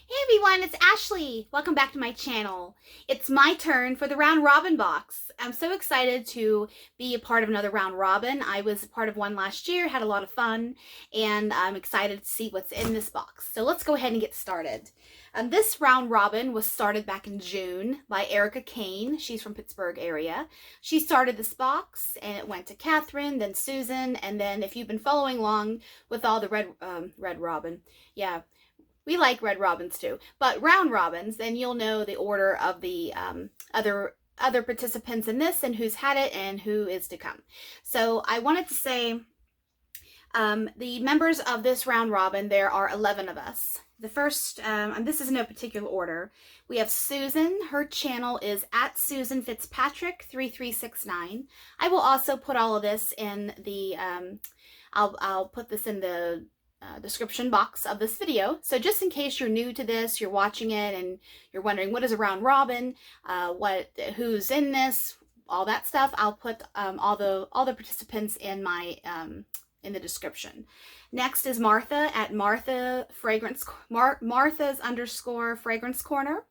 Hey everyone, it's Ashley. Welcome back to my channel. It's my turn for the round robin box. I'm so excited to be a part of another round robin. I was a part of one last year, had a lot of fun, and I'm excited to see what's in this box. So let's go ahead and get started. This round robin was started back in June by Erika Kane. She's from Pittsburgh area. She started this box and it went to Cathryn, then Susan, and then if you've been following along with all the red robin, yeah, we like red robins too, but round robins, then you'll know the order of the other participants in this and who's had it and who is to come. So I wanted to say the members of this round robin, there are 11 of us. The first, and this is in no particular order, we have Susan. Her channel is at Susan Fitzpatrick 3369. I will also put all of this in the, I'll put this in the description box of this video. So just in case you're new to this, you're watching it and you're wondering what is a round robin, who's in this, all that stuff, I'll put all the participants in my in the description. Next is Martha at Martha's _ fragrance corner.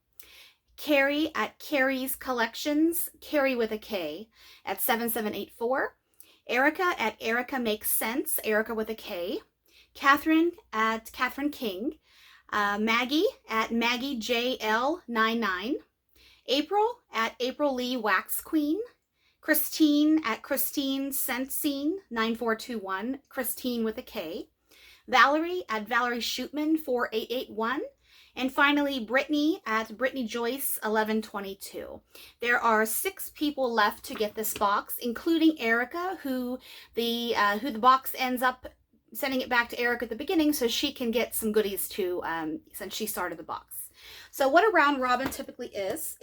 Kerri at Kerri's collections, Kerri with a K, at 7784. Erika at Erika makes sense, Erika with a K. Cathryn at Cathryn King, Maggie at Maggie JL99, April at April Lee Wax Queen, Kristine at Kristine Scene 9421, Kristine with a K, Valerie at Valerie Shootman 4881, and finally Brittany at Brittany Joyce 1122. There are 6 people left to get this box, including Erika, who the box ends up sending it back to Erika at the beginning so she can get some goodies too, since she started the box. So what a round robin typically is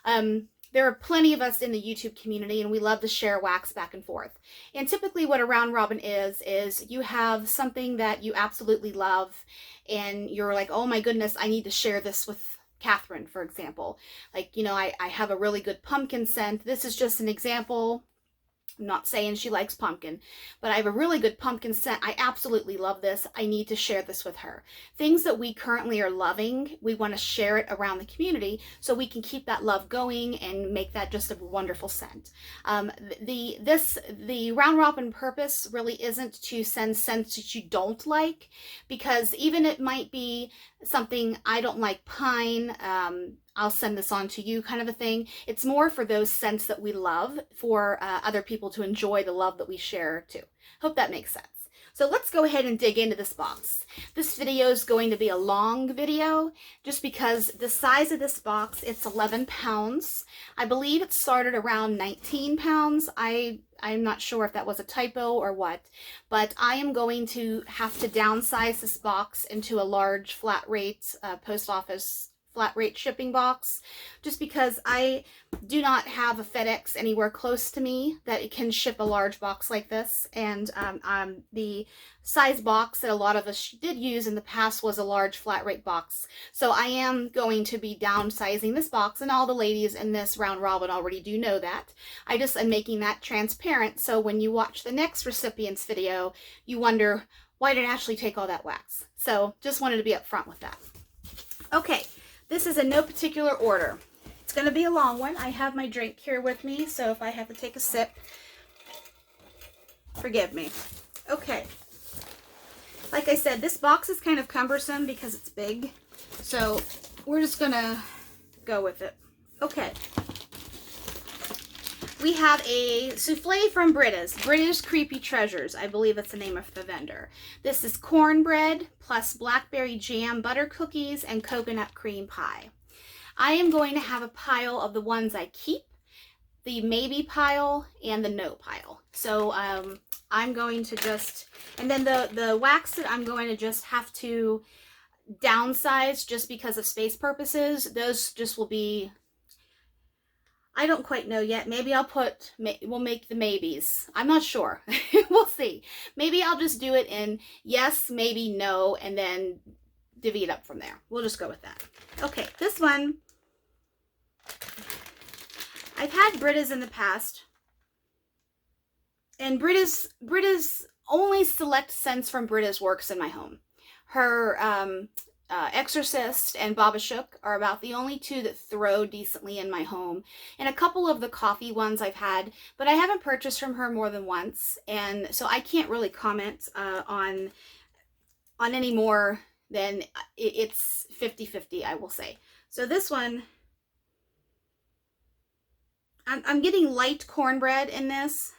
there are plenty of us in the YouTube community and we love to share wax back and forth. And typically what a round robin is you have something that you absolutely love and you're like, oh my goodness, I need to share this with Cathryn, for example. Like, you know, I have a really good pumpkin scent. This is just an example. I'm not saying she likes pumpkin, but I have a really good pumpkin scent. I absolutely love this. I need to share this with her. Things that we currently are loving, we want to share it around the community so we can keep that love going and make that just a wonderful scent. The round robin purpose really isn't to send scents that you don't like, because even it might be something I don't like, pine, I'll send this on to you kind of a thing. It's more for those scents that we love for other people to enjoy the love that we share too. Hope that makes sense. So let's go ahead and dig into this box. This video is going to be a long video just because the size of this box, it's 11 pounds. I believe it started around 19 pounds. I'm not sure if that was a typo or what, but I am going to have to downsize this box into a large flat rate post office flat rate shipping box, just because I do not have a FedEx anywhere close to me that it can ship a large box like this. And the size box that a lot of us did use in the past was a large flat rate box. So I am going to be downsizing this box, and all the ladies in this round robin already do know that. I just am making that transparent so when you watch the next recipient's video, you wonder, why did Ashley take all that wax? So just wanted to be upfront with that. Okay. This is in no particular order. It's going to be a long one. I have my drink here with me, so if I have to take a sip, forgive me. Okay. Like I said, this box is kind of cumbersome because it's big, so we're just going to go with it. Okay. We have a souffle from British Creepy Treasures. I believe that's the name of the vendor. This is cornbread plus blackberry jam, butter cookies, and coconut cream pie. I am going to have a pile of the ones I keep, the maybe pile, and the no pile. So I'm going to just, and then the wax that I'm going to just have to downsize just because of space purposes. Those just will be, I don't quite know yet. Maybe we'll make the maybes. I'm not sure. We'll see. Maybe I'll just do it in yes, maybe, no, and then divvy it up from there. We'll just go with that. Okay, this one, I've had Britta's in the past. And Britta's only select scents from Britta's works in my home. Her Exorcist and Baba Shook are about the only two that throw decently in my home. And a couple of the coffee ones I've had, but I haven't purchased from her more than once. And so I can't really comment on any more than it's 50-50, I will say. So this one, I'm getting light cornbread in this.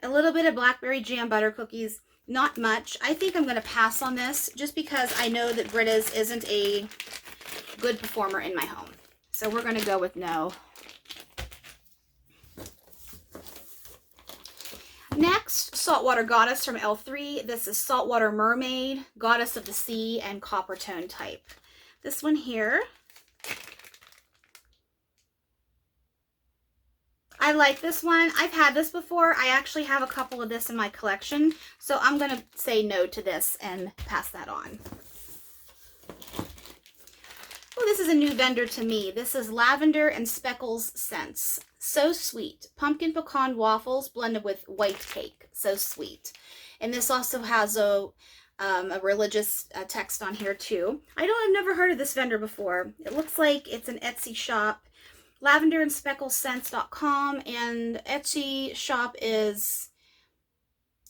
A little bit of blackberry jam butter cookies. Not much. I think I'm going to pass on this just because I know that Britta's isn't a good performer in my home. So we're going to go with no. Next, Saltwater Goddess from L3. This is Saltwater Mermaid, Goddess of the Sea, and Copper Tone type. This one here, I like this one. I've had this before. I actually have a couple of this in my collection. So I'm going to say no to this and pass that on. Oh, this is a new vendor to me. This is Lavender and Speckles Scents. So sweet. Pumpkin pecan waffles blended with white cake. So sweet. And this also has a religious text on here too. I've never heard of this vendor before. It looks like it's an Etsy shop. lavenderandspecklesense.com, and Etsy shop is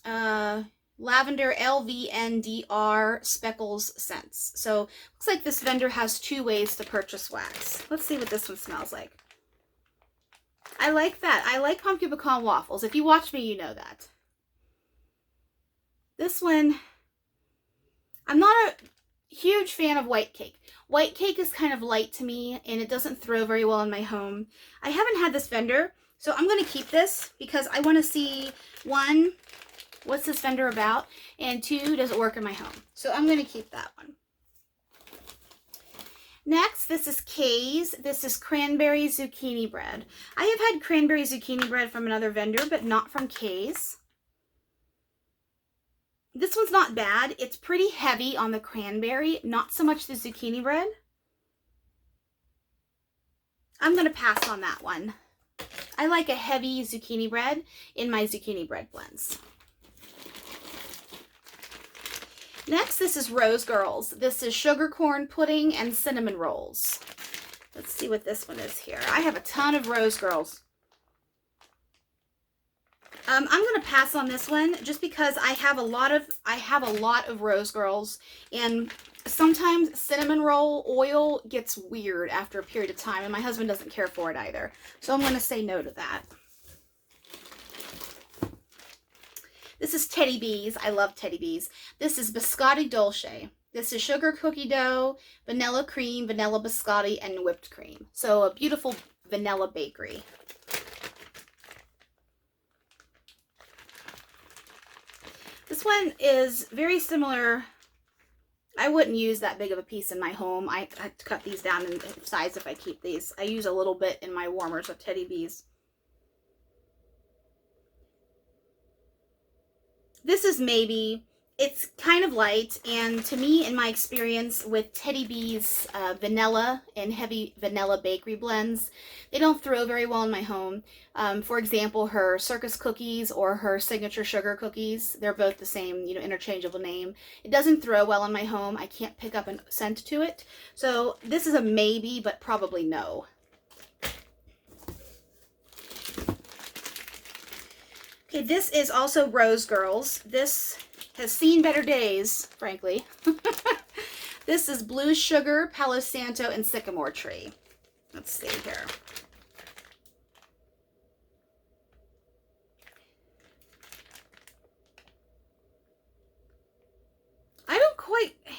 Lavender LVNDR Speckles Scents. So looks like this vendor has two ways to purchase wax. Let's see what this one smells like. I like that. I like pumpkin pecan waffles. If you watch me, you know that. This one, I'm not a huge fan of white cake. White cake is kind of light to me, and it doesn't throw very well in my home. I haven't had this vendor, so I'm going to keep this because I want to see, one, what's this vendor about, and two, does it work in my home? So I'm going to keep that one. Next, this is Kay's. This is cranberry zucchini bread. I have had cranberry zucchini bread from another vendor, but not from Kay's. This one's not bad. It's pretty heavy on the cranberry, not so much the zucchini bread. I'm going to pass on that one. I like a heavy zucchini bread in my zucchini bread blends. Next, this is Rose Girls. This is sugar corn pudding and cinnamon rolls. Let's see what this one is here. I have a ton of Rose Girls. I'm going to pass on this one just because I have a lot of Rose Girls, and sometimes cinnamon roll oil gets weird after a period of time, and my husband doesn't care for it either. So I'm going to say no to that. This is Teddy Bees. I love Teddy Bees. This is Biscotti Dolce. This is sugar cookie dough, vanilla cream, vanilla biscotti, and whipped cream. So a beautiful vanilla bakery. This one is very similar. I wouldn't use that big of a piece in my home. I have to cut these down in size if I keep these. I use a little bit in my warmers of Teddy Bees. This is maybe, it's kind of light, and to me, in my experience with Teddy Bees vanilla and heavy vanilla bakery blends, they don't throw very well in my home. For example, her circus cookies or her signature sugar cookies, they're both the same, interchangeable name. It doesn't throw well in my home. I can't pick up a scent to it. So this is a maybe, but probably no. Okay, this is also Rose Girls. This has seen better days, frankly. This is Blue Sugar, Palo Santo, and Sycamore Tree. Let's see here.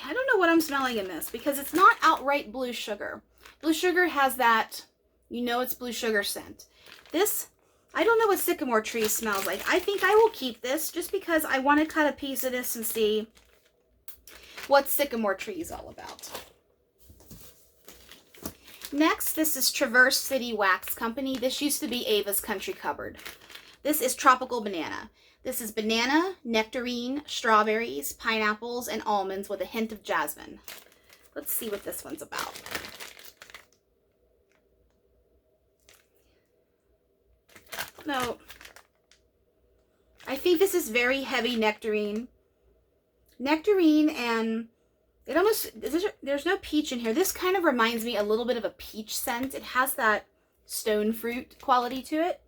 I don't know what I'm smelling in this because it's not outright blue sugar. Blue sugar has that, it's blue sugar scent. This, I don't know what Sycamore Tree smells like. I think I will keep this just because I want to cut a piece of this and see what Sycamore Tree is all about. Next, this is Traverse City Wax Company. This used to be Ava's Country Cupboard. This is Tropical Banana. This is banana, nectarine, strawberries, pineapples, and almonds with a hint of jasmine. Let's see what this one's about. No. I think this is very heavy nectarine. Nectarine and It almost, there's no peach in here. This kind of reminds me a little bit of a peach scent. It has that stone fruit quality to it.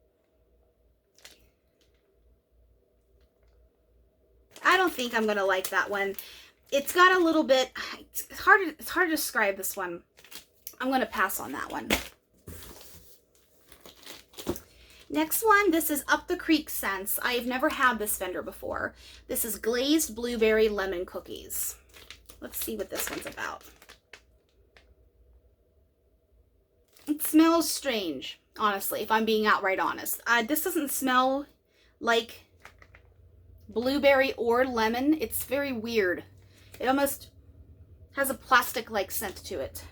I don't think I'm going to like that one. It's got a little bit, it's hard to describe this one. I'm going to pass on that one. Next one, this is Up the Creek Scents. I've never had this vendor before. This is Glazed Blueberry Lemon Cookies. Let's see what this one's about. It smells strange, honestly, if I'm being outright honest. This doesn't smell like blueberry or lemon. It's very weird. It almost has a plastic-like scent to it.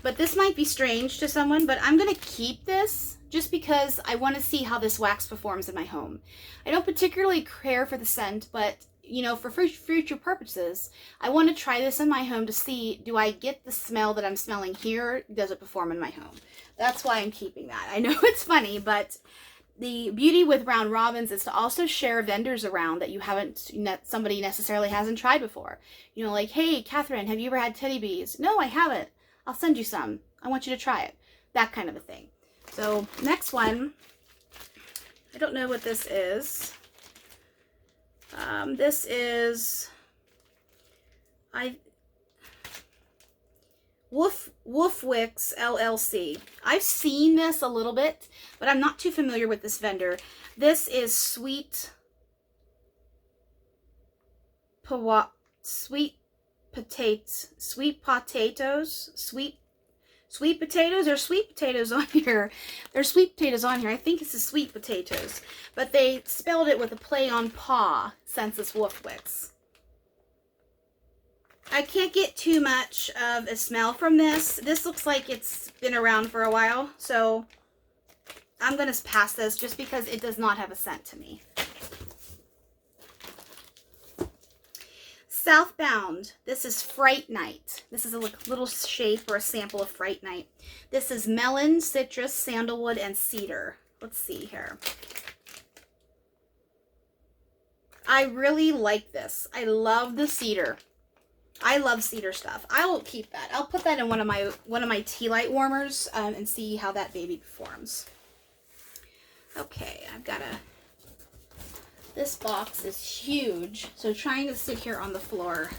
But this might be strange to someone, but I'm going to keep this just because I want to see how this wax performs in my home. I don't particularly care for the scent, but you know, for future purposes, I want to try this in my home to see, do I get the smell that I'm smelling here? Does it perform in my home? That's why I'm keeping that. I know it's funny, but the beauty with Round Robins is to also share vendors around that you haven't, somebody necessarily hasn't tried before. You know, like, hey, Cathryn, have you ever had teddy bees? No, I haven't. I'll send you some. I want you to try it. That kind of a thing. So next one, I don't know what this is. This is Woofwix LLC. I've seen this a little bit, but I'm not too familiar with this vendor. This is sweet potatoes or sweet potatoes on here. There's sweet potatoes on here. I think it's the sweet potatoes, but they spelled it with a play on paw, since it's Woofwix. I can't get too much of a smell from this. This looks like it's been around for a while, so I'm going to pass this just because it does not have a scent to me. Southbound, this is Fright Night. This is a little shape or a sample of Fright Night. This is melon, citrus, sandalwood, and cedar. Let's see here. I really like this. I love the cedar. I love cedar stuff. I will keep that. I'll put that in one of my tea light warmers and see how that baby performs. Okay, I've got a... This box is huge, so trying to sit here on the floor,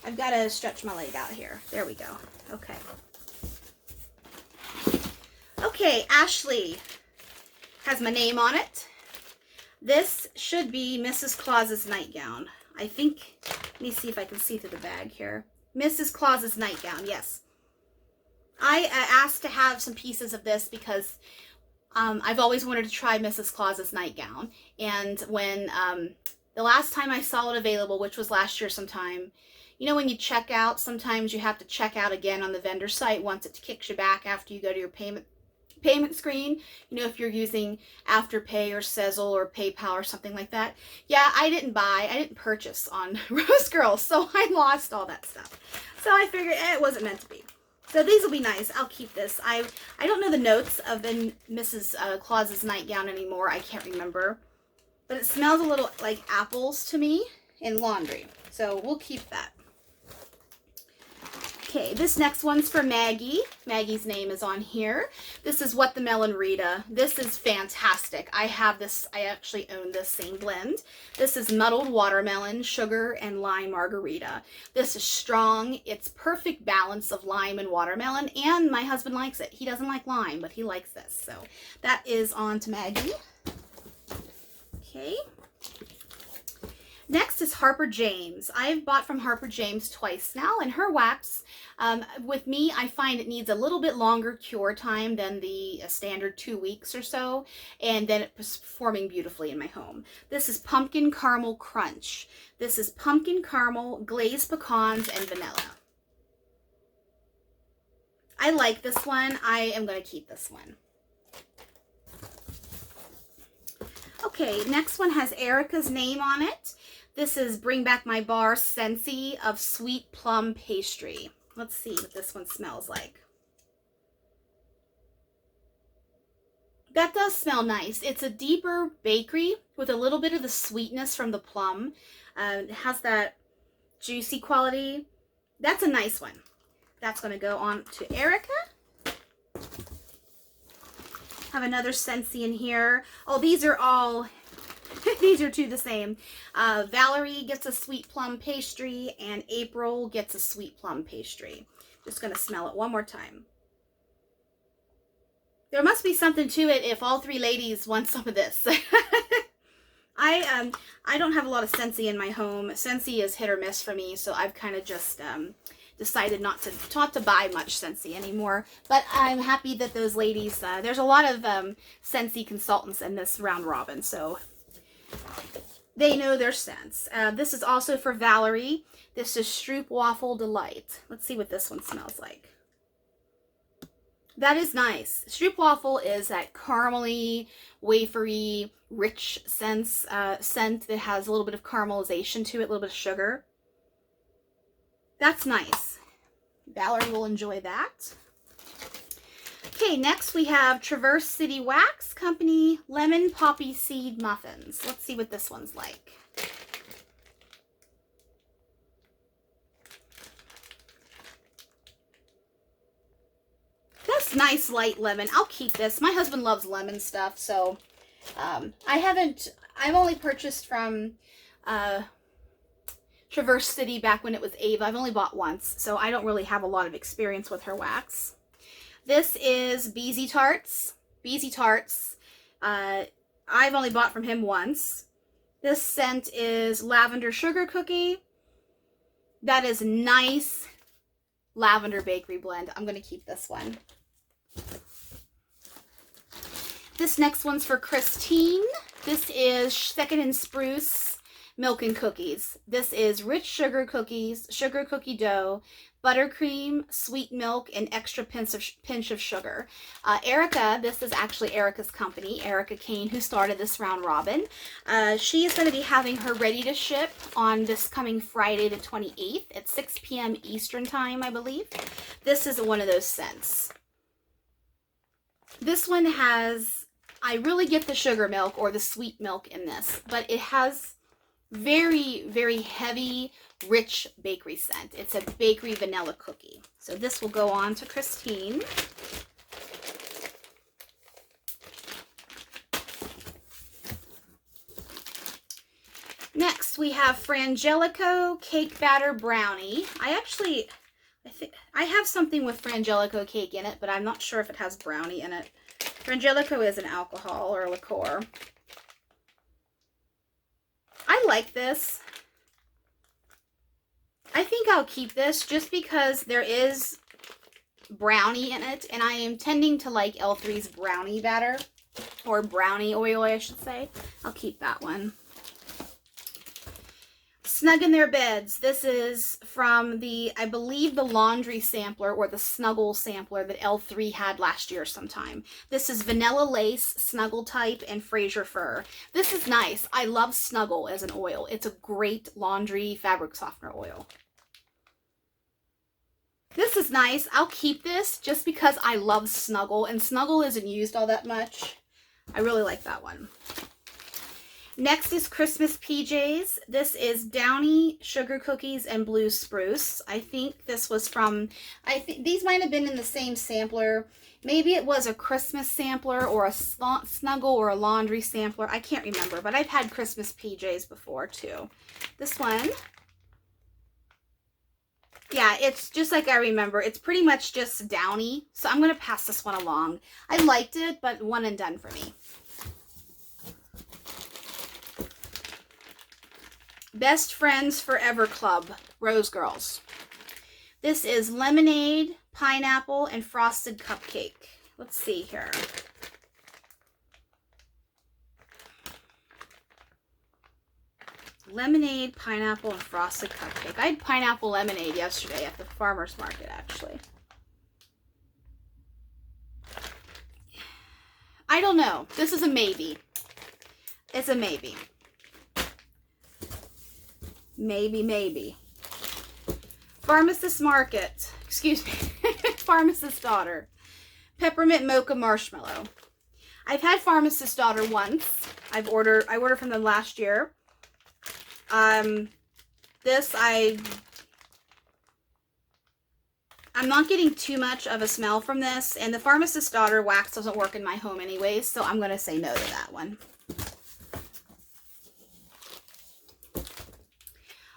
I've got to stretch my leg out here. There we go. Okay. Okay, Ashley has my name on it. This should be Mrs. Claus's nightgown. I think, let me see if I can see through the bag here. Mrs. Claus's nightgown, yes. I asked to have some pieces of this because I've always wanted to try Mrs. Claus's nightgown, and when the last time I saw it available, which was last year sometime, you know, when you check out, sometimes you have to check out again on the vendor site once it kicks you back after you go to your payment screen, you know, if you're using Afterpay or Sezzle or PayPal or something like that. Yeah, I didn't purchase on Rose Girls, so I lost all that stuff. So I figured it wasn't meant to be. So these will be nice. I'll keep this. I don't know the notes of the Mrs. Claus's nightgown anymore. I can't remember. But it smells a little like apples to me in laundry. So we'll keep that. Okay, this next one's for Maggie. Maggie's name is on here. This is What the Melon Rita. This is fantastic. I have this, I actually own this same blend. This is Muddled Watermelon, Sugar, and Lime Margarita. This is strong. It's perfect balance of lime and watermelon, and my husband likes it. He doesn't like lime, but he likes this. So that is on to Maggie. Okay. Next is Harper James. I've bought from Harper James twice now, and her wax, with me, I find it needs a little bit longer cure time than the standard 2 weeks or so, and then it's performing beautifully in my home. This is Pumpkin Caramel Crunch. This is pumpkin caramel, glazed pecans, and vanilla. I like this one. I am going to keep this one. Okay, next one has Erika's name on it. This is Bring Back My Bar Scentsy of Sweet Plum Pastry. Let's see what this one smells like. That does smell nice. It's a deeper bakery with a little bit of the sweetness from the plum. It has that juicy quality. That's a nice one. That's going to go on to Erika. Have another Scentsy in here. Oh, these are all, these are two the same. Valerie gets a sweet plum pastry, and April gets a sweet plum pastry. Just going to smell it one more time. There must be something to it if all three ladies want some of this. I don't have a lot of Scentsy in my home. Scentsy is hit or miss for me, so I've kind of just decided not to buy much Scentsy anymore. But I'm happy that those ladies, there's a lot of Scentsy consultants in this round robin, so they know their scents. This is also for Valerie. This is Stroopwafel Delight. Let's see what this one smells like. That is nice. Stroopwafel is that caramely, wafery, rich scent that has a little bit of caramelization to it, a little bit of sugar. That's nice. Valerie will enjoy that. Okay, next we have Traverse City Wax Company Lemon Poppy Seed Muffins. Let's see what this one's like. That's nice light lemon. I'll keep this. My husband loves lemon stuff, so I've only purchased from Traverse City back when it was Ava. I've only bought once, so I don't really have a lot of experience with her wax. This is Beezy Tarts. Beezy Tarts. I've only bought from him once. This scent is Lavender Sugar Cookie. That is nice lavender bakery blend. I'm going to keep this one. This next one's for Kristine. This is Second and Spruce Milk and Cookies. This is rich sugar cookies, sugar cookie dough, buttercream, sweet milk, and extra pinch of sugar. Erika, this is actually Erika's company, Erika Kane, who started this round robin. She is going to be having her ready to ship on this coming Friday the 28th at 6 p.m. Eastern time, I believe. This is one of those scents. This one has, I really get the sugar milk or the sweet milk in this, but it has very, very heavy, rich bakery scent. It's a bakery vanilla cookie. So this will go on to Kristine. Next, we have Frangelico Cake Batter Brownie. I think I have something with Frangelico cake in it, but I'm not sure if it has brownie in it. Frangelico is an alcohol or a liqueur. I like this. I think I'll keep this just because there is brownie in it, and I am tending to like L3's brownie batter, or brownie oil, I should say. I'll keep that one. Snug in Their Beds. This is from the, I believe, the laundry sampler or the Snuggle sampler that L3 had last year sometime. This is Vanilla Lace, Snuggle Type, and Fraser Fur. This is nice. I love Snuggle as an oil. It's a great laundry fabric softener oil. This is nice. I'll keep this just because I love Snuggle, and Snuggle isn't used all that much. I really like that one. Next is Christmas PJs. This is Downy Sugar Cookies and Blue Spruce. I think this was from, I think these might have been in the same sampler. Maybe it was a Christmas sampler or a Snuggle or a laundry sampler. I can't remember, but I've had Christmas PJs before too. This one, yeah, it's just like I remember. It's pretty much just Downy, so I'm going to pass this one along. I liked it, but one and done for me. Best Friends Forever Club Rose Girls. This is lemonade, pineapple, and frosted cupcake. Let's see here. Lemonade, pineapple, and frosted cupcake. I had pineapple lemonade yesterday at the farmer's market, actually. I don't know. This is a maybe. It's a maybe. Maybe. Pharmacist Market. Excuse me. Pharmacist Daughter. Peppermint Mocha Marshmallow. I've had Pharmacist Daughter once. I ordered from them last year. This, I'm not getting too much of a smell from this, and the Pharmacist's Daughter wax doesn't work in my home anyways, so I'm going to say no to that one.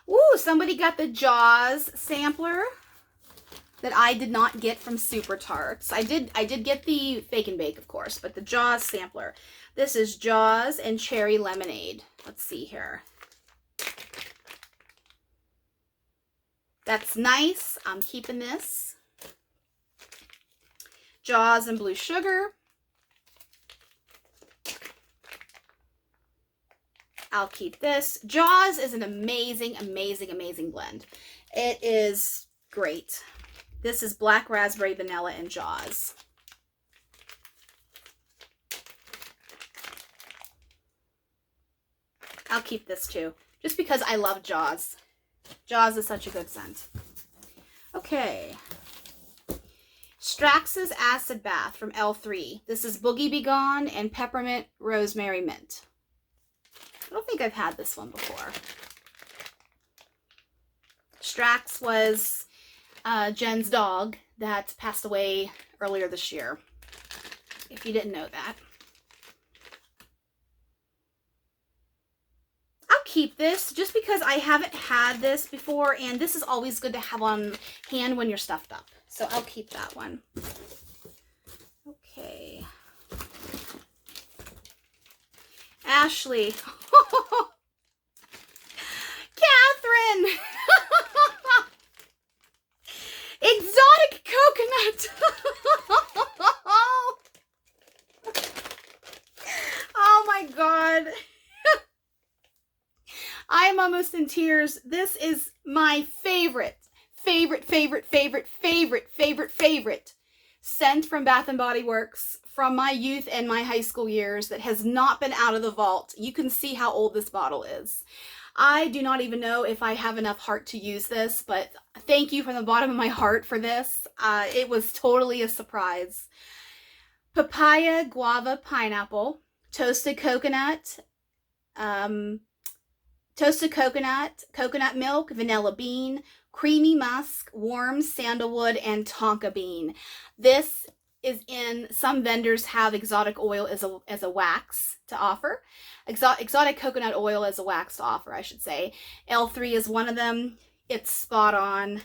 Ooh, somebody got the Jaws sampler that I did not get from Super Tarts. I did get the Bake and Bake, of course, but the Jaws sampler. This is Jaws and Cherry Lemonade. Let's see here. That's nice. I'm keeping this. Jaws and Blue Sugar. I'll keep this. Jaws is an amazing, amazing, amazing blend. It is great. This is Black Raspberry, Vanilla, and Jaws. I'll keep this too, just because I love Jaws. Jaws is such a good scent. Okay. Strax's Acid Bath from L3. This is Boogie Be Gone and Peppermint Rosemary Mint. I don't think I've had this one before. Strax was Jen's dog that passed away earlier this year, if you didn't know that. I'll keep this just because I haven't had this before, and this is always good to have on hand when you're stuffed up. So I'll keep that one. Okay. Ashley. Cathryn. Exotic coconut. Oh my God. I'm almost in tears. This is my favorite scent from Bath & Body Works from my youth and my high school years that has not been out of the vault. You can see how old this bottle is. I do not even know if I have enough heart to use this, but thank you from the bottom of my heart for this. It was totally a surprise. Papaya, guava, pineapple, toasted coconut, coconut milk, vanilla bean, creamy musk, warm sandalwood, and tonka bean. This is in, some vendors have exotic oil as a wax to offer. Exotic coconut oil as a wax to offer, I should say. L3 is one of them. It's spot on.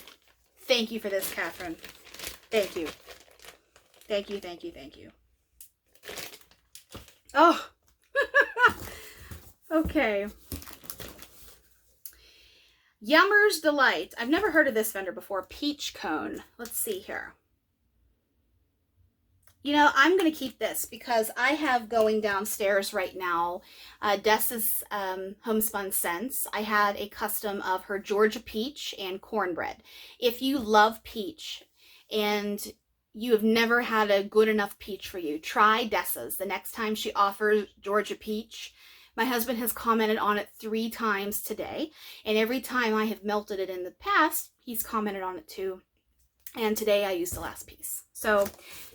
Thank you for this, Cathryn. Thank you. Thank you, thank you, thank you. Oh. Okay. Yummer's Delight. I've never heard of this vendor before. Peach cone. Let's see here. You know, I'm going to keep this because I have going downstairs right now Dessa's Homespun Scents. I had a custom of her Georgia Peach and Cornbread. If you love peach and you have never had a good enough peach for you, try Dessa's. The next time she offers Georgia Peach, my husband has commented on it 3 times today, and every time I have melted it in the past, he's commented on it too. And today I used the last piece. So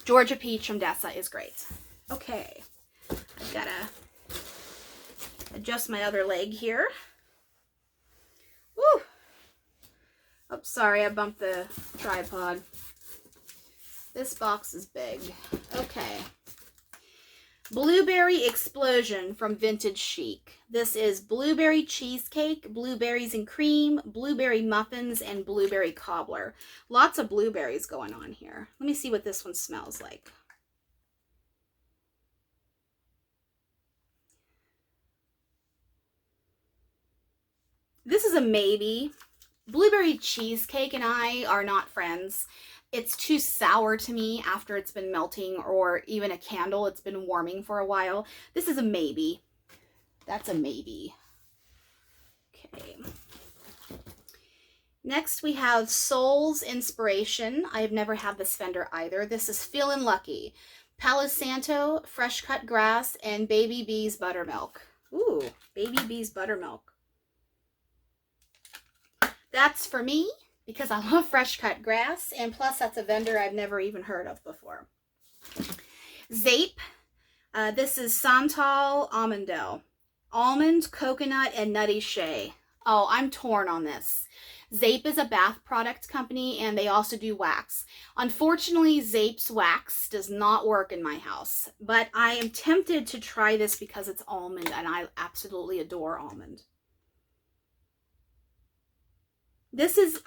Georgia Peach from Dessa is great. Okay, I've got to adjust my other leg here. Woo! Oh, sorry, I bumped the tripod. This box is big. Okay. Blueberry Explosion from Vintage Chic. This is blueberry cheesecake, blueberries and cream, blueberry muffins, and blueberry cobbler. Lots of blueberries going on here. Let me see what this one smells like. This is a maybe. Blueberry cheesecake and I are not friends. It's too sour to me after it's been melting, or even a candle. It's been warming for a while. This is a maybe. That's a maybe. Okay. Next we have Soul's Inspiration. I have never had this vendor either. This is Feelin' Lucky. Palo Santo, fresh cut grass, and Baby Bees buttermilk. Ooh, Baby Bees buttermilk. That's for me, because I love fresh cut grass, and plus that's a vendor I've never even heard of before. Zape. This is Santal Almondel. Almond, coconut, and nutty shea. Oh, I'm torn on this. Zape is a bath product company and they also do wax. Unfortunately, Zape's wax does not work in my house, but I am tempted to try this because it's almond and I absolutely adore almond. This is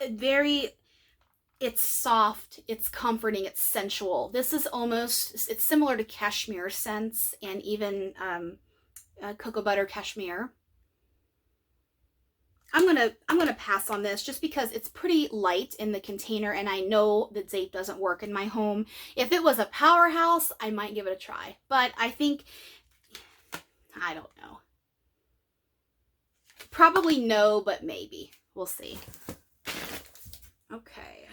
it's soft, it's comforting, it's sensual. This is almost, it's similar to cashmere scents and even cocoa butter cashmere. I'm gonna pass on this just because it's pretty light in the container and I know that Zape doesn't work in my home. If it was a powerhouse, I might give it a try. But I think, I don't know. Probably no, but maybe. We'll see. Okay.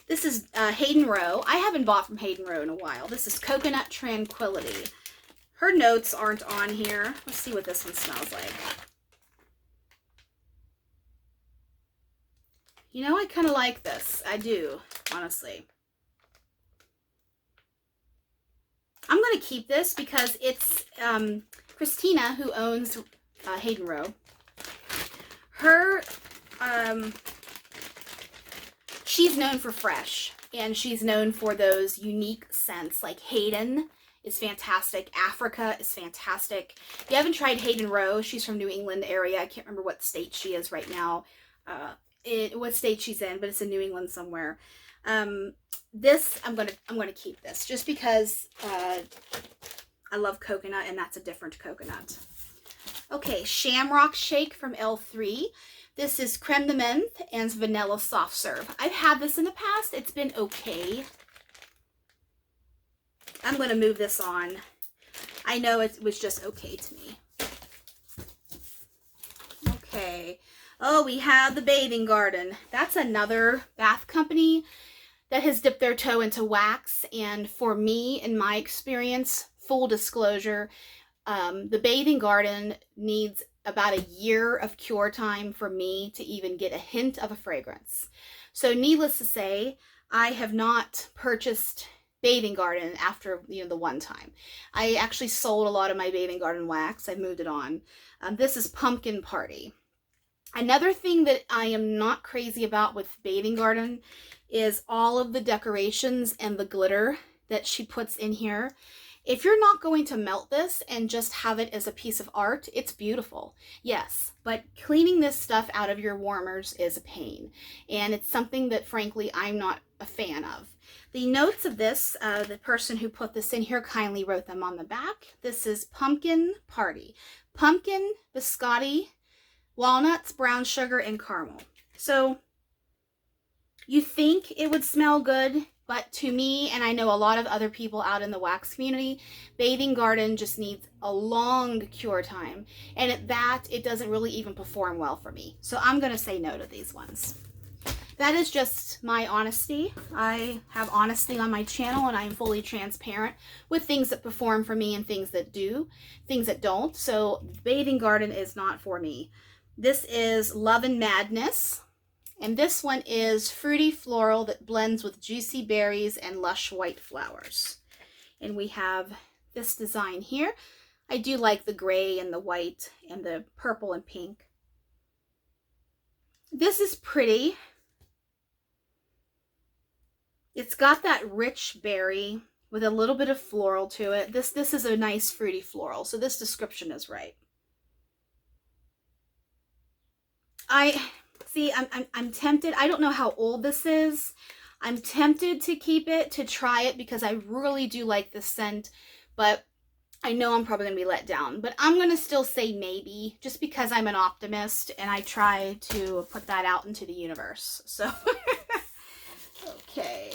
This is Hayden Rowe. I haven't bought from Hayden Rowe in a while. This is Coconut Tranquility. Her notes aren't on here. Let's see what this one smells like. You know, I kind of like this. I do, honestly. I'm going to keep this because it's Christina, who owns Hayden Rowe. Her... she's known for fresh, and she's known for those unique scents. Like Hayden is fantastic. Africa is fantastic. If you haven't tried Hayden Rowe, she's from New England area. I can't remember what state she is right now, what state she's in, but it's in New England somewhere. This I'm gonna keep this just because I love coconut, and that's a different coconut. Okay, Shamrock Shake from L3. This is creme de menthe and vanilla soft serve. I've had this in the past. It's been okay. I'm going to move this on. I know it was just okay to me. Okay. Oh, we have the Bathing Garden. That's another bath company that has dipped their toe into wax. And for me, in my experience, full disclosure, the Bathing Garden needs about a year of cure time for me to even get a hint of a fragrance. So needless to say, I have not purchased Bathing Garden after, the one time. I actually sold a lot of my Bathing Garden wax. I moved it on. This is Pumpkin Party. Another thing that I am not crazy about with Bathing Garden is all of the decorations and the glitter that she puts in here. If you're not going to melt this and just have it as a piece of art, it's beautiful. Yes, but cleaning this stuff out of your warmers is a pain. And it's something that, frankly, I'm not a fan of. The notes of this, the person who put this in here kindly wrote them on the back. This is Pumpkin Party. Pumpkin, biscotti, walnuts, brown sugar, and caramel. So you think it would smell good, but to me, and I know a lot of other people out in the wax community, Bathing Garden just needs a long cure time. And at that, it doesn't really even perform well for me. So I'm going to say no to these ones. That is just my honesty. I have honesty on my channel, and I am fully transparent with things that perform for me and things that don't. So Bathing Garden is not for me. This is Love and Madness. And this one is fruity floral that blends with juicy berries and lush white flowers. And we have this design here. I do like the gray and the white and the purple and pink. This is pretty. It's got that rich berry with a little bit of floral to it. This is a nice fruity floral, so this description is right. I'm tempted. I don't know how old this is. I'm tempted to keep it, to try it, because I really do like this scent, but I know I'm probably going to be let down. But I'm going to still say maybe, just because I'm an optimist and I try to put that out into the universe. So, okay.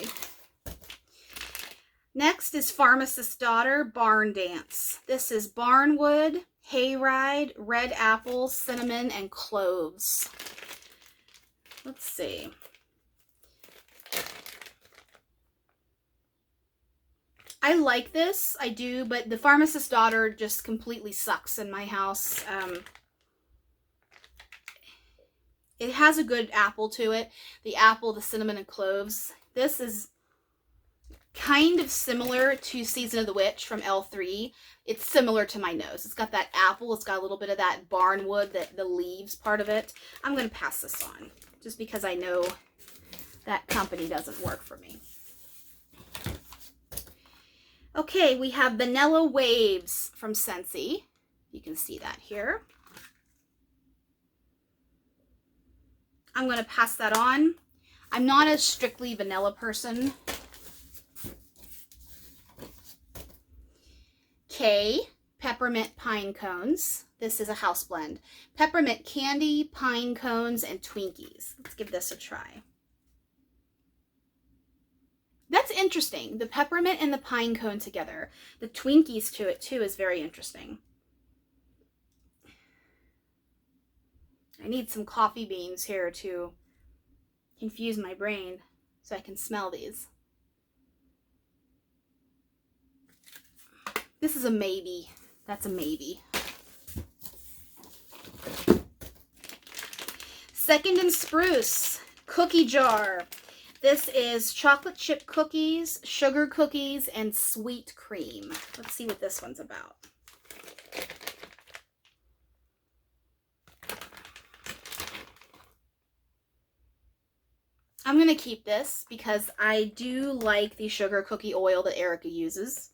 Next is Pharmacist's Daughter, Barn Dance. This is barnwood, hayride, red apples, cinnamon, and cloves. Let's see. I like this, I do, but the Pharmacist's Daughter just completely sucks in my house. It has a good apple to it. The apple, the cinnamon, and cloves. This is kind of similar to Season of the Witch from L3. It's similar to my nose. It's got that apple. It's got a little bit of that barnwood, the leaves part of it. I'm going to pass this on just because I know that company doesn't work for me. Okay, we have Vanilla Waves from Scentsy. You can see that here. I'm going to pass that on. I'm not a strictly vanilla person. K, Peppermint Pine Cones. This is a house blend. Peppermint candy, pine cones, and Twinkies. Let's give this a try. That's interesting. The peppermint and the pine cone together. The Twinkies to it too is very interesting. I need some coffee beans here to confuse my brain so I can smell these. This is a maybe. That's a maybe. Second and Spruce cookie jar. This is chocolate chip cookies, sugar cookies, and sweet cream. Let's see what this one's about. I'm going to keep this because I do like the sugar cookie oil that Erika uses.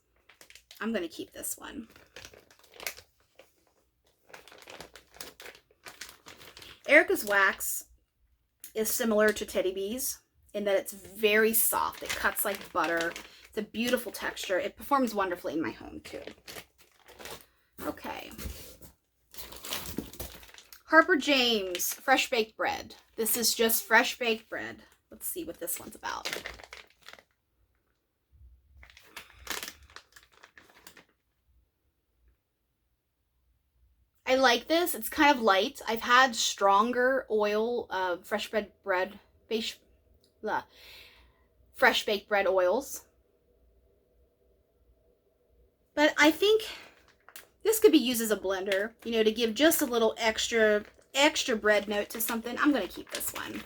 I'm going to keep this one. Erika's wax is similar to Teddy B's in that it's very soft. It cuts like butter. It's a beautiful texture. It performs wonderfully in my home too. Okay. Harper James Fresh Baked Bread. This is just fresh baked bread. Let's see what this one's about. I like this. It's kind of light. I've had stronger oil, fresh baked bread oils. But I think this could be used as a blender, you know, to give just a little extra bread note to something. I'm going to keep this one.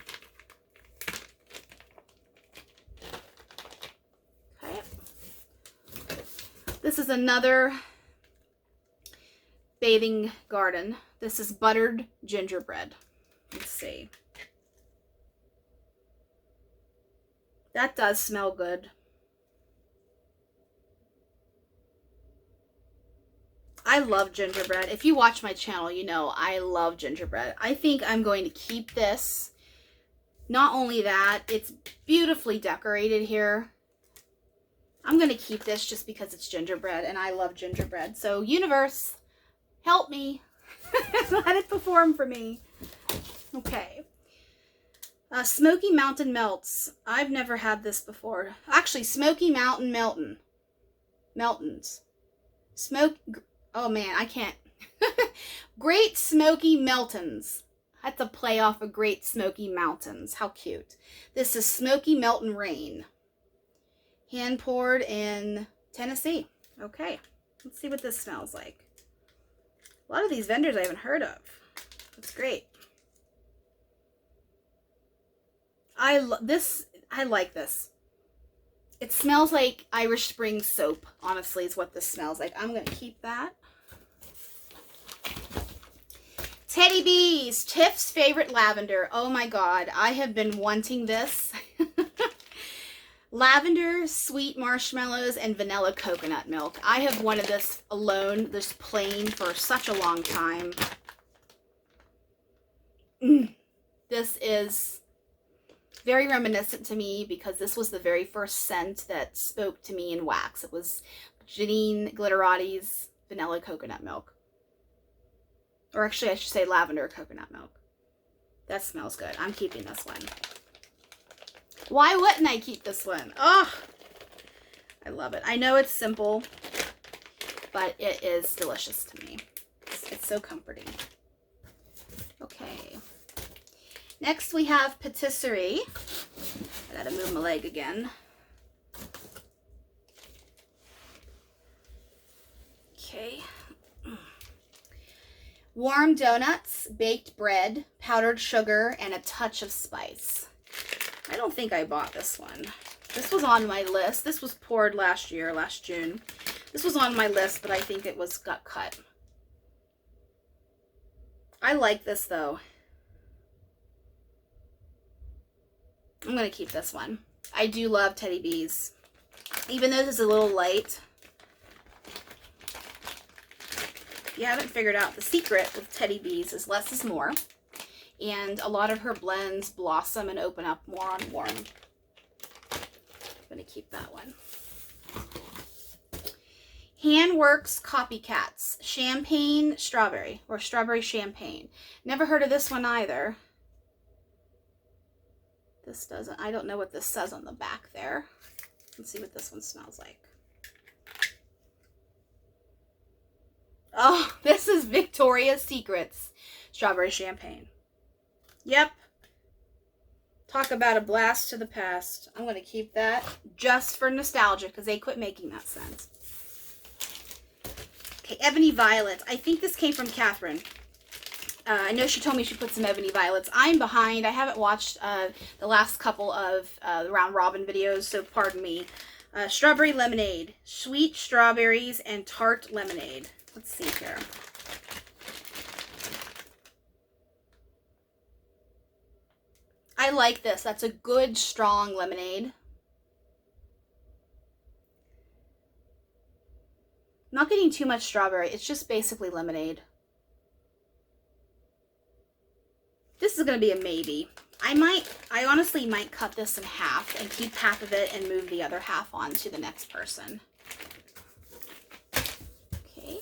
Okay. This is another Bathing Garden. This is buttered gingerbread. Let's see. That does smell good. I love gingerbread. If you watch my channel, you know I love gingerbread. I think I'm going to keep this. Not only that, it's beautifully decorated here. I'm going to keep this just because it's gingerbread and I love gingerbread. So universe, help me. Let it perform for me. Okay. Smoky Mountain Melts. I've never had this before. Actually, Smoky Mountain Meltons. Oh man, I can't. Great Smoky Meltons. That's a play off of Great Smoky Mountains. How cute. This is Smoky Melton Rain. Hand poured in Tennessee. Okay, let's see what this smells like. A lot of these vendors I haven't heard of. That's great. I like this. It smells like Irish Spring soap, honestly, is what this smells like. I'm going to keep that. Teddy B's, Tiff's Favorite Lavender. Oh my God, I have been wanting this. Lavender, sweet marshmallows, and vanilla coconut milk. I have wanted this alone, this plain, for such a long time. This is very reminiscent to me because this was the very first scent that spoke to me in wax. It was Janine Glitterati's vanilla coconut milk. Or actually, I should say lavender coconut milk. That smells good. I'm keeping this one. Why wouldn't I keep this one? Oh, I love it. I know it's simple, but it is delicious to me. It's so comforting. Okay. Next we have Patisserie. I gotta move my leg again. Okay. Warm donuts, baked bread, powdered sugar, and a touch of spice. I don't think I bought this one. This was on my list. This was poured last year, last June. This was on my list, but I think it got cut. I like this though. I'm going to keep this one. I do love Teddy Bees. Even though this is a little light. If you haven't figured out, the secret with Teddy Bees is less is more. And a lot of her blends blossom and open up more on warm. I'm going to keep that one. Handworks Copycats. Champagne Strawberry. Or Strawberry Champagne. Never heard of this one either. This doesn't, I don't know what this says on the back there. Let's see what this one smells like. Oh, this is Victoria's Secret's Strawberry Champagne. Yep. Talk about a blast to the past. I'm going to keep that just for nostalgia because they quit making that scent. Okay, Ebony Violet. I think this came from Cathryn. I know she told me she put some Ebony Violets. I'm behind. I haven't watched the last couple of Round Robin videos, so pardon me. Strawberry Lemonade. Sweet strawberries and tart lemonade. Let's see here. I like this. That's a good, strong lemonade. Not getting too much strawberry. It's just basically lemonade. This is going to be a maybe. I honestly might cut this in half and keep half of it and move the other half on to the next person. Okay.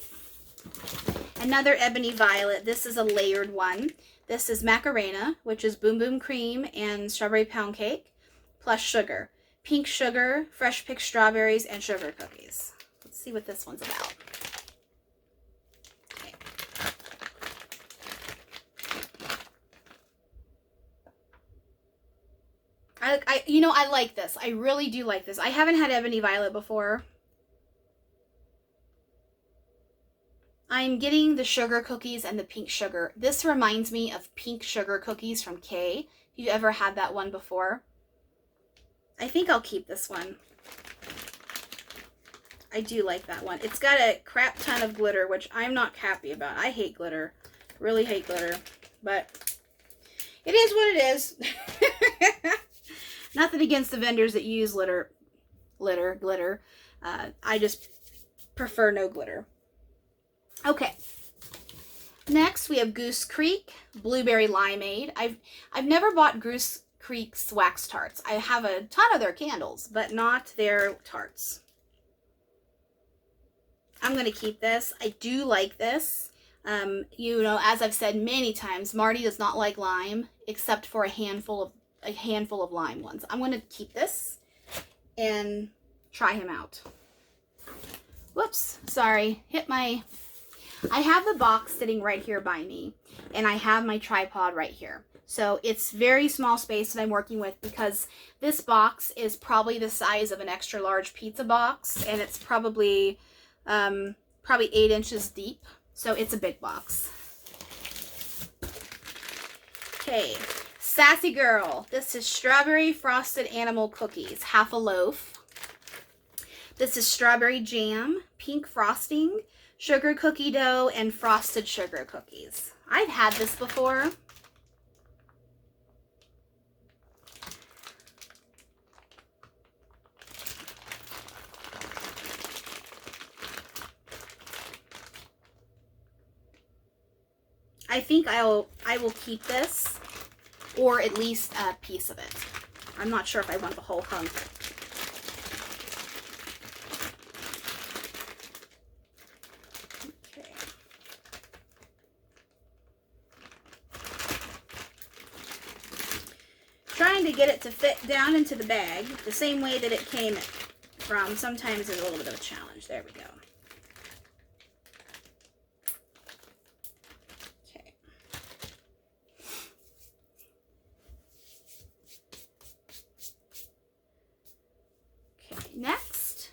Another Ebony Violet. This is a layered one. This is Macarena, which is Boom Boom Cream and Strawberry Pound Cake, plus sugar. Pink sugar, fresh picked strawberries, and sugar cookies. Let's see what this one's about. I like this. I really do like this. I haven't had Ebony Violet before. I'm getting the sugar cookies and the pink sugar. This reminds me of pink sugar cookies from Kay. If you've ever had that one before. I think I'll keep this one. I do like that one. It's got a crap ton of glitter, which I'm not happy about. I hate glitter. Really hate glitter. But it is what it is. Nothing against the vendors that use glitter. I just prefer no glitter. Okay. Next, we have Goose Creek Blueberry Limeade. I've never bought Goose Creek's wax tarts. I have a ton of their candles, but not their tarts. I'm going to keep this. I do like this. You know, as I've said many times, Marty does not like lime except for a handful of lime ones. I'm going to keep this and try him out. Whoops, sorry. I have the box sitting right here by me, and I have my tripod right here. So it's very small space that I'm working with because this box is probably the size of an extra large pizza box, and it's probably 8 inches deep. So it's a big box. Okay, Sassy Girl. This is Strawberry Frosted Animal Cookies, half a loaf. This is strawberry jam, pink frosting, sugar cookie dough, and frosted sugar cookies. I've had this before. I think I will keep this, or at least a piece of it. I'm not sure if I want the whole hunk. Okay. Trying to get it to fit down into the bag the same way that it came from sometimes is a little bit of a challenge. There we go. Next,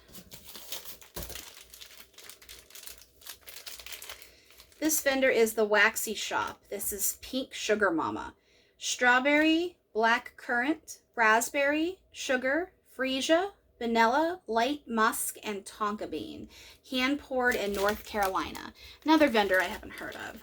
this vendor is the Waxy Shop. This is Pink Sugar Mama. Strawberry, black currant, raspberry, sugar, freesia, vanilla, light musk, and tonka bean. Hand poured in North Carolina. Another vendor I haven't heard of.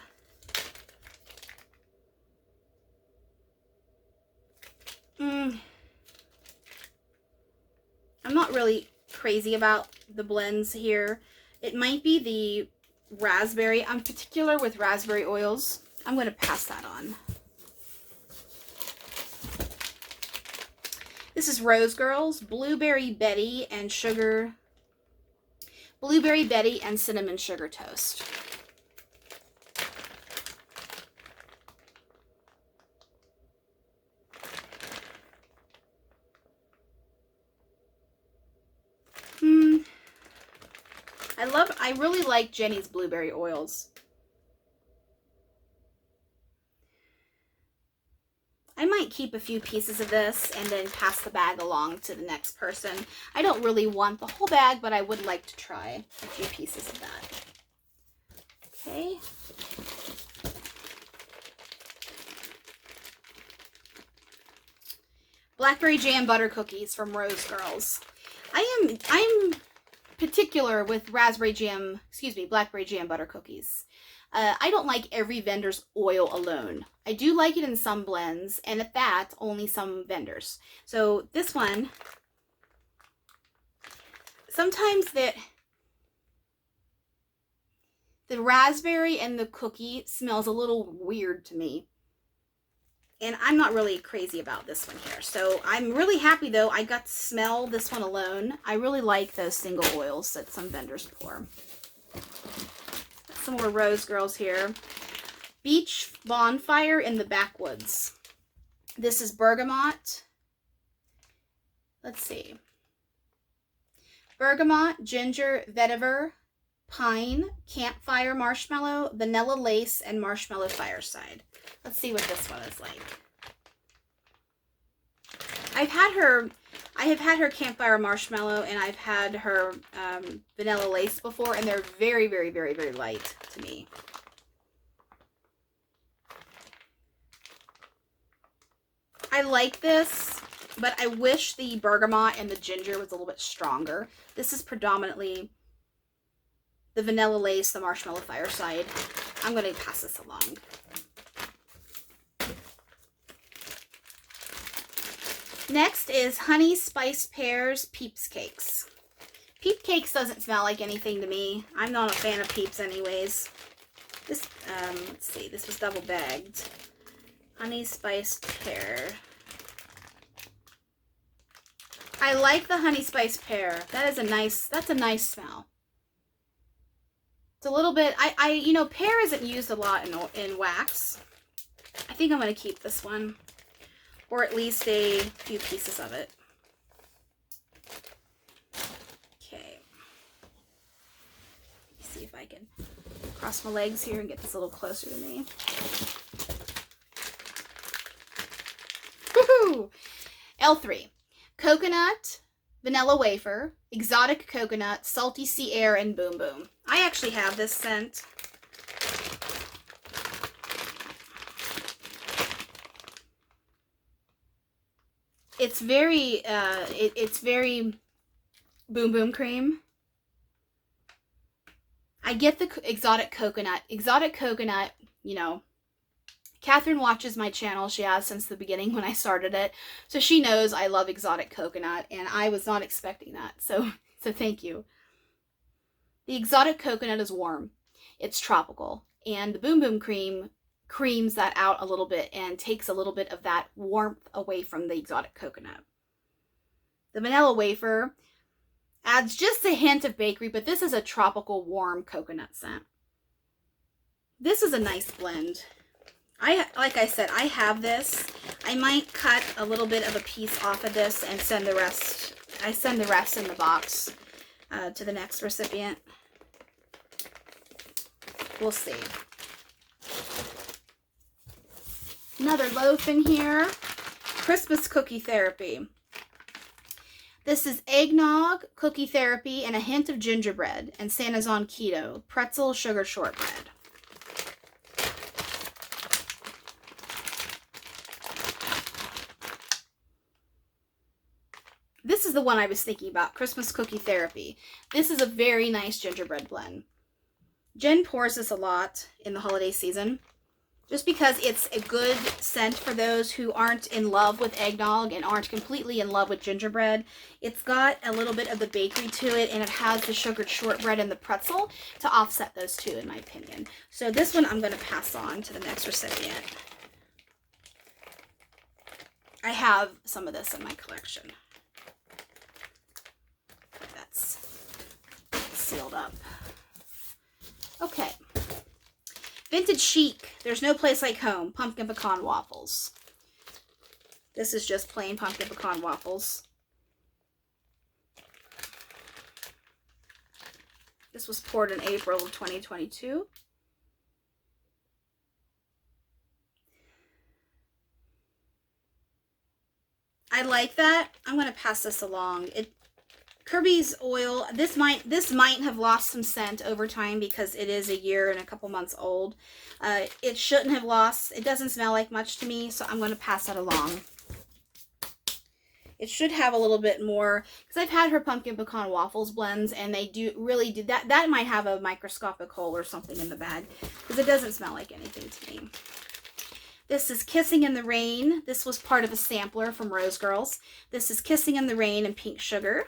I'm not really crazy about the blends here. It might be the raspberry. I'm particular with raspberry oils. I'm going to pass that on. This is Rose Girls, Blueberry Betty and Sugar. Blueberry Betty and Cinnamon Sugar Toast. I really like Jenny's blueberry oils. I might keep a few pieces of this and then pass the bag along to the next person. I don't really want the whole bag, but I would like to try a few pieces of that. Okay. Blackberry jam butter cookies from Rose Girls. I'm particular with blackberry jam butter cookies. I don't like every vendor's oil alone. I do like it in some blends, and at that, only some vendors. So this one, sometimes the raspberry and the cookie smells a little weird to me. And I'm not really crazy about this one here. So I'm really happy, though, I got to smell this one alone. I really like those single oils that some vendors pour. Some more Rose Girls here. Beach Bonfire in the Backwoods. This is bergamot. Let's see. Bergamot, ginger, vetiver, pine, campfire marshmallow, vanilla lace, and marshmallow fireside. Let's see what this one is like. I have had her campfire marshmallow, and I've had her vanilla lace before, and they're very, very, very, very light to me. I like this, but I wish the bergamot and the ginger was a little bit stronger. This is predominantly the vanilla lace, the marshmallow fireside. I'm going to pass this along. Next is Honey Spice Pears Peeps Cakes. Peep Cakes doesn't smell like anything to me. I'm not a fan of Peeps anyways. This, let's see, this was double bagged. Honey Spice Pear. I like the Honey Spice Pear. That's a nice smell. It's a little bit, you know, pear isn't used a lot in wax. I think I'm going to keep this one. Or at least a few pieces of it. Okay. Let me see if I can cross my legs here and get this a little closer to me. Woohoo! L3. Coconut, vanilla wafer, exotic coconut, salty sea air, and boom boom. I actually have this scent. It's very, it's very boom boom cream. I get the exotic coconut. Exotic coconut, you know, Cathryn watches my channel. She has since the beginning when I started it. So she knows I love exotic coconut, and I was not expecting that. So thank you. The exotic coconut is warm. It's tropical. And the boom boom cream creams that out a little bit and takes a little bit of that warmth away from the exotic coconut. The vanilla wafer adds just a hint of bakery, but this is a tropical warm coconut scent. This is a nice blend. Like I said, I have this. I might cut a little bit of a piece off of this and send the rest. I send the rest in the box to the next recipient. We'll see. Another loaf in here. Christmas Cookie Therapy. This is eggnog, cookie therapy, and a hint of gingerbread. And Santa's on keto. Pretzel sugar shortbread. this is the one I was thinking about, Christmas Cookie Therapy. This is a very nice gingerbread blend. Jen pours this a lot in the holiday season, just because it's a good scent for those who aren't in love with eggnog and aren't completely in love with gingerbread. It's got a little bit of the bakery to it, and it has the sugared shortbread and the pretzel to offset those two, in my opinion. So this one I'm going to pass on to the next recipient. I have some of this in my collection. That's sealed up. Okay. Vintage Chic, There's No Place Like Home, pumpkin pecan waffles. This is just plain pumpkin pecan waffles. This was poured in April of 2022. I like that. I'm going to pass this along. Kirby's oil, this might have lost some scent over time because it is a year and a couple months old. It shouldn't have lost. It doesn't smell like much to me, so I'm going to pass that along. It should have a little bit more, because I've had her pumpkin pecan waffles blends, and they really do that. That might have a microscopic hole or something in the bag, because it doesn't smell like anything to me. This is Kissing in the Rain. This was part of a sampler from Rose Girls. This is Kissing in the Rain and Pink Sugar.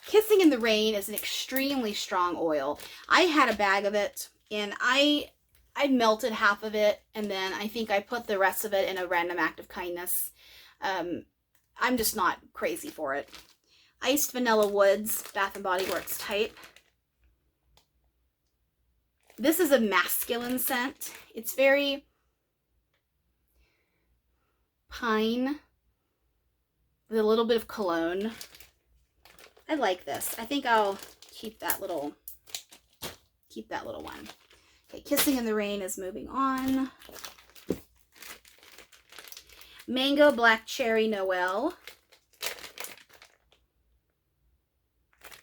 Kissing in the Rain is an extremely strong oil. I had a bag of it, and I melted half of it, and then I think I put the rest of it in a random act of kindness. I'm just not crazy for it. Iced Vanilla Woods, Bath & Body Works type. This is a masculine scent. It's very pine with a little bit of cologne. I like this. I think I'll keep that little one. Okay, Kissing in the Rain is moving on. Mango Black Cherry Noel.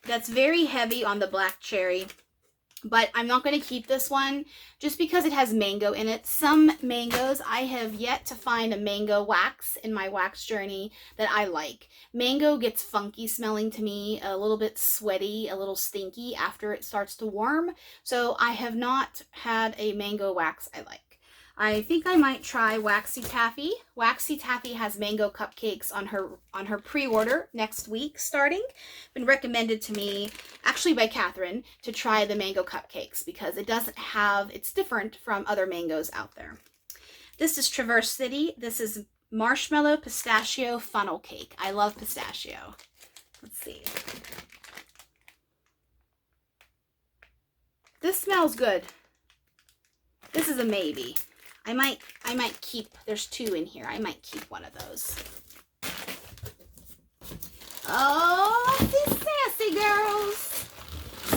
That's very heavy on the black cherry, but I'm not going to keep this one just because it has mango in it. Some mangoes, I have yet to find a mango wax in my wax journey that I like. Mango gets funky smelling to me, a little bit sweaty, a little stinky after it starts to warm. So I have not had a mango wax I like. I think I might try Waxy Taffy. Waxy Taffy has mango cupcakes on her pre-order next week starting. Been recommended to me, actually by Cathryn, to try the mango cupcakes because it's different from other mangoes out there. This is Traverse City. This is Marshmallow Pistachio Funnel Cake. I love pistachio. Let's see. This smells good. This is a maybe. I might keep, there's two in here. I might keep one of those. Oh, these sassy girls.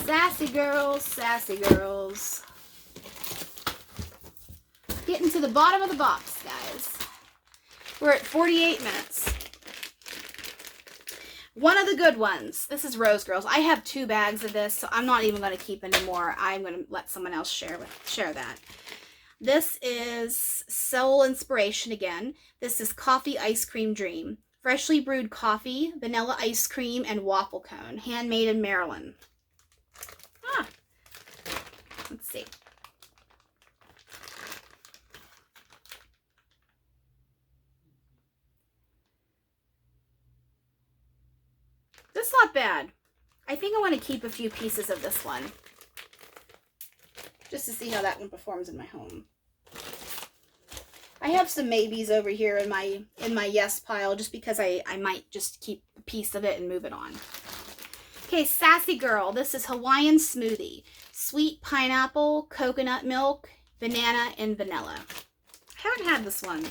Sassy girls, sassy girls. Getting to the bottom of the box, guys. We're at 48 minutes. One of the good ones. This is Rose Girls. I have 2 bags of this, so I'm not even going to keep any more. I'm going to let someone else share that. This is Soul Inspiration again. This is Coffee Ice Cream Dream. Freshly brewed coffee, vanilla ice cream, and waffle cone. Handmade in Maryland. Let's see. That's not bad. I think I want to keep a few pieces of this one, just to see how that one performs in my home. I have some maybes over here in my yes pile, just because I might just keep a piece of it and move it on. Okay, Sassy Girl. This is Hawaiian Smoothie. Sweet pineapple, coconut milk, banana, and vanilla. I haven't had this one.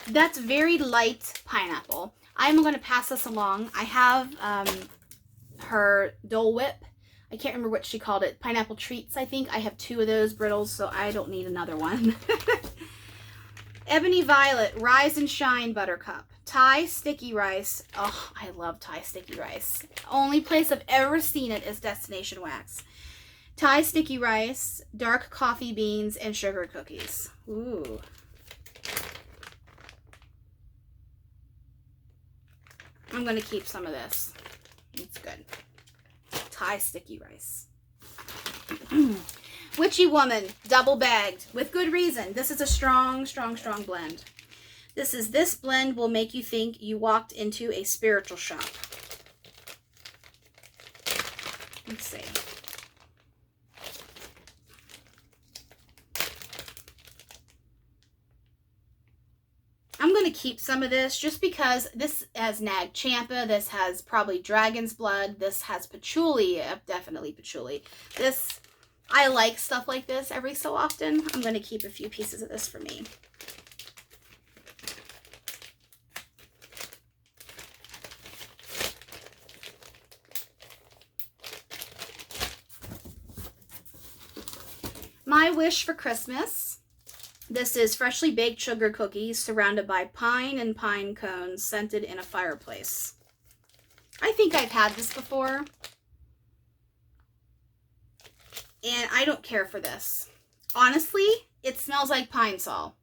That's very light pineapple. I'm going to pass this along. I have her Dole Whip. I can't remember what she called it. Pineapple Treats, I think. I have 2 of those brittles, so I don't need another one. Ebony Violet, Rise and Shine Buttercup. Thai Sticky Rice. Oh, I love Thai Sticky Rice. Only place I've ever seen it is Destination Wax. Thai sticky rice, dark coffee beans, and sugar cookies. Ooh. I'm going to keep some of this. It's good. Thai sticky rice. Witchy Woman, double bagged, with good reason. This is a strong, strong, strong blend. This blend will make you think you walked into a spiritual shop. Let's see. I'm going to keep some of this just because this has Nag Champa, this has probably dragon's blood, this has patchouli, definitely patchouli. This, I like stuff like this every so often. I'm going to keep a few pieces of this for me. My wish for Christmas. This is freshly baked sugar cookies surrounded by pine and pine cones scented in a fireplace. I think I've had this before. And I don't care for this. Honestly, it smells like pine sol.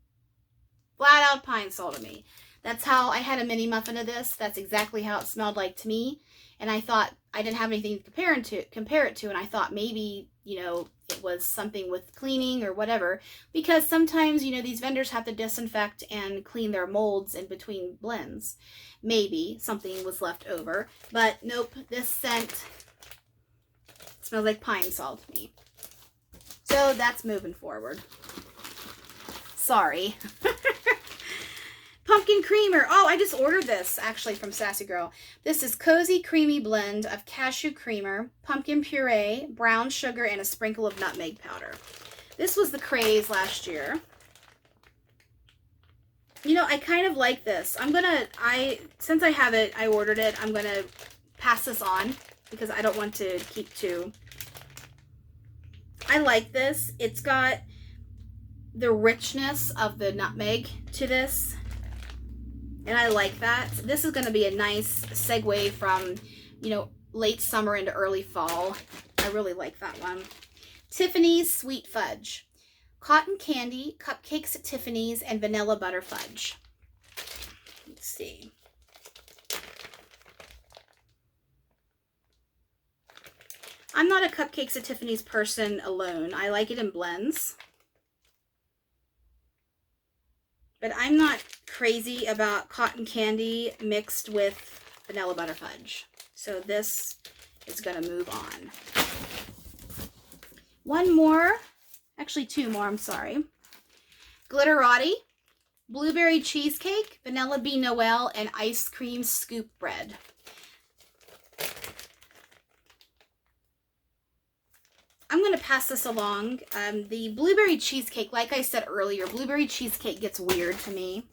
Flat out pine sol to me. That's how I had a mini muffin of this. That's exactly how it smelled like to me. And I thought I didn't have anything to compare it to. And I thought maybe, you know, it was something with cleaning or whatever. Because sometimes, you know, these vendors have to disinfect and clean their molds in between blends. Maybe something was left over. But nope, this scent smells like pine sol to me. So that's moving forward. Sorry. Pumpkin creamer. Oh, I just ordered this actually from Sassy Girl. This is cozy creamy blend of cashew creamer, pumpkin puree, brown sugar, and a sprinkle of nutmeg powder. This was the craze last year. You know, I kind of like this. Since I have it, I ordered it, I'm gonna pass this on because I don't want to keep two. I like this. It's got the richness of the nutmeg to this. And I like that. This is going to be a nice segue from, you know, late summer into early fall. I really like that one. Tiffany's Sweet Fudge. Cotton candy, cupcakes at Tiffany's, and vanilla butter fudge. Let's see. I'm not a cupcakes at Tiffany's person alone. I like it in blends. But I'm not crazy about cotton candy mixed with vanilla butter fudge. So this is going to move on. One more. Actually, two more. I'm sorry. Glitterati. Blueberry cheesecake, vanilla bean Noel, and ice cream scoop bread. I'm going to pass this along. The blueberry cheesecake, like I said earlier, blueberry cheesecake gets weird to me.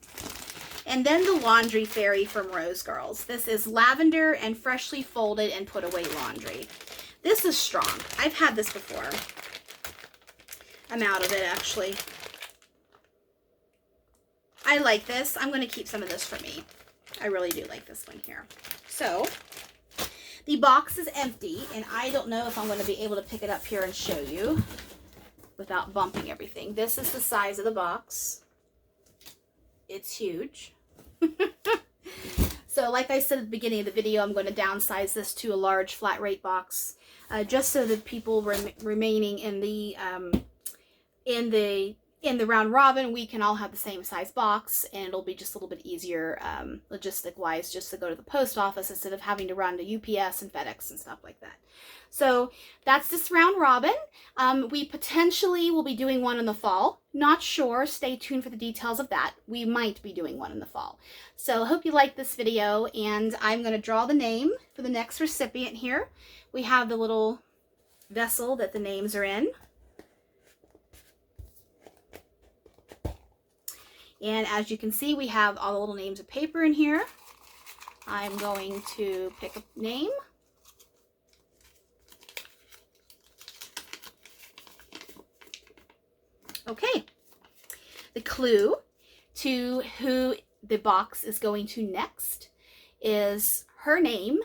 And then the Laundry Fairy from Rose Girls. This is lavender and freshly folded and put away laundry. This is strong. I've had this before. I'm out of it, actually. I like this. I'm going to keep some of this for me. I really do like this one here. So the box is empty, and I don't know if I'm going to be able to pick it up here and show you without bumping everything. This is the size of the box. It's huge. So like I said at the beginning of the video, I'm going to downsize this to a large flat rate box, just so that people remaining in the round robin, we can all have the same size box, and it'll be just a little bit easier logistic wise just to go to the post office instead of having to run to UPS and FedEx and stuff like that. So that's this round robin. We potentially will be doing one in the fall. Not sure. Stay tuned for the details of that. We might be doing one in the fall. So I hope you like this video, and I'm going to draw the name for the next recipient here. We have the little vessel that the names are in. And as you can see, we have all the little names of paper in here. I'm going to pick a name. Okay. The clue to who the box is going to next is her name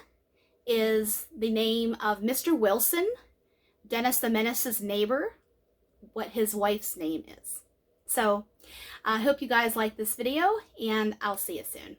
is the name of Mr. Wilson, Dennis the Menace's neighbor what his wife's name is. So I hope you guys like this video, and I'll see you soon.